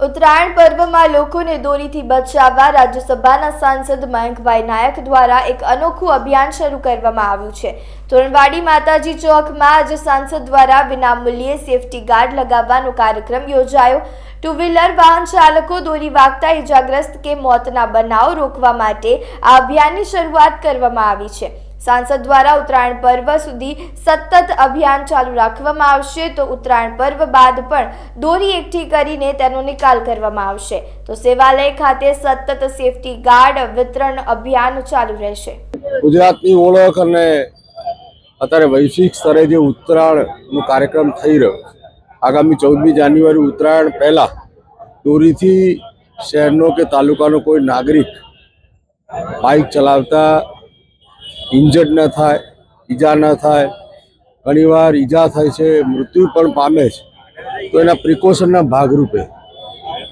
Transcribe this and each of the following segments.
ઉત્તરાયણ પર્વમાં લોકોને દોરીથી બચાવવા રાજ્યસભાના સાંસદ મયંકભાઈ નાયક દ્વારા એક અનોખું અભિયાન શરૂ કરવામાં આવ્યું છે। તોરણવાડી માતાજી ચોકમાં આજે સાંસદ દ્વારા વિનામૂલ્યે સેફટી ગાર્ડ લગાવવાનો કાર્યક્રમ યોજાયો। ટુ વ્હીલર વાહન ચાલકો દોરી વાગતા ઇજાગ્રસ્ત કે મોતના બનાવ રોકવા માટે આ અભિયાનની શરૂઆત કરવામાં આવી છે। सांसद द्वारा उत्तरायण पर्व सुधी सतत अभियान चालू राखवामां आवशे तो उत्तरायण पर्व बाद पण दोरी एकठी करीने तेनो निकाल करवामां आवशे तो सेवालय खाते सतत सेफ्टी गार्ड वितरण अभियान चालू रहेशे। गुजरातनी ओळख अने अत्यारे वैश्विक स्तरे जे उत्तरायणनो कार्यक्रम थई रह्यो आगामी 14 जान्युआरी उत्तरायण पहला दोरीथी शहरनो के तालुकानो कोई नागरिक बाइक चलावता इंजर्ड न थाय, ईजा न थाय, घणीवार ईजा थाय छे, मृत्यु पण पामे छे तो एना प्रिकॉशनना भागरूपे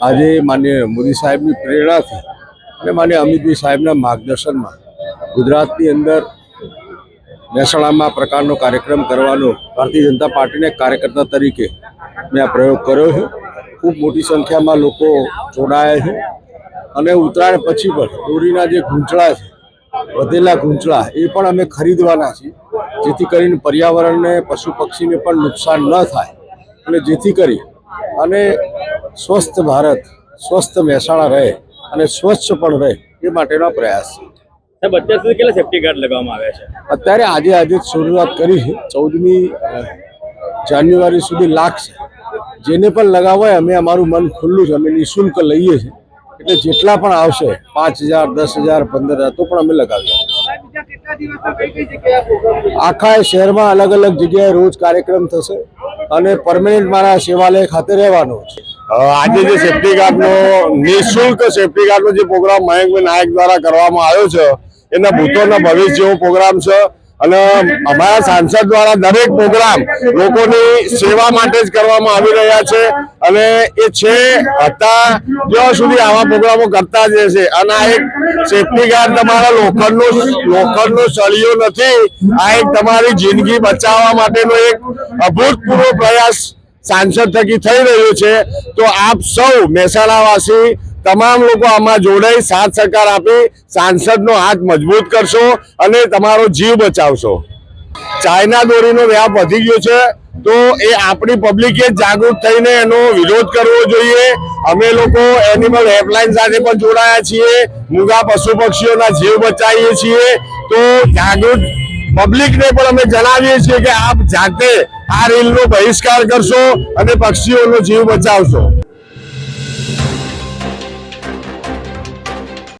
आजे माननीय मोदी साहेबनी प्रेरणाथी अने माननीय अमितभाई साहेबना मार्गदर्शनमां गुजरातनी अंदर महेसाणामां प्रकारनो कार्यक्रम करवानो भारतीय जनता पार्टीना कार्यकर्ता तरीके मैं आ प्रयोग कर्यो छे। खूब मोटी संख्यामां लोको जोडाया छे अने उत्तरायण पछी पण दोरीना जे गूंचळा छे વધેલા ગૂંચળા એ પણ અમે ખરીદવાના છીએ જેથી કરીને પર્યાવરણને પશુ પક્ષીને પણ નુકસાન ન થાય અને જેથી કરી અને સ્વસ્થ ભારત સ્વસ્થ મહેસાણા રહે અને સ્વચ્છ પણ રહે એ માટેનો પ્રયાસ છે। સાહેબ અત્યાર સુધી કેટલા સેફ્ટી ગાર્ડ લગાવવામાં આવ્યા છે? અત્યારે આજે શરૂઆત કરી છે 14મી જાન્યુઆરી સુધી લાગશે। જેને પણ લગાવવા હોય અમે અમારું મન ખુલ્લું છે, અમે નિઃશુલ્ક લઈએ છીએ એટલે જેટલા પણ આવશે 5000 10,000 15,000 તો પણ અમે લગાવીએ। આખા શહેરમાં અલગ અલગ જગ્યાએ રોજ કાર્યક્રમ થશે અને પરમેનન્ટ મારા સેવાલય ખાતે રહેવાનો છે। આજે જે સેફ્ટી ગાર્ડનો નિઃશુલ્ક સેફ્ટી ગાર્ડનો જે પ્રોગ્રામ મયંકભાઈ નાયક દ્વારા કરવામાં આવ્યો છે એના ભૂતોના ભવિષ્ય જેવો પ્રોગ્રામ છે અને અમારા સાંસદ દ્વારા દરેક પ્રોગ્રામ લોકોની સેવા માટે જ કરવામાં આવી રહ્યા છે અને એ છે હતા જ્યાં સુધી આવા પ્રોગ્રામો કરતા જ રહેશે। અને આ એક સેફ્ટી ગાર્ડ તમારા લોખંડનો સળિયો નથી, આ એક તમારી જિંદગી બચાવવા માટેનો એક અભૂતપૂર્વ પ્રયાસ सांसद थकी थई रह्यो छे। तो आप सौ महेसाणावासी तमाम लोग आमां जोड़ाई साथ सहकार आपी सांसदनो हाथ मजबूत करशो अने तमारो जीव बचावशो। चाइना दोरीनो व्याप वधी गयो छे तो ए आपणी पब्लिके जागृत थईने एनो विरोध करवो जोईए। अमे लोको एनिमल हेल्पलाइन साथे पण जोड़ाया छीए, मूंगा पशु पक्षीओना जीव बचावीए छीए। तो जागृत पब्लिक ने पण अमे जणावीए छीए के आप जाते आ रीलनो बहिष्कार करशो अने पक्षीओनो जीव बचावशो।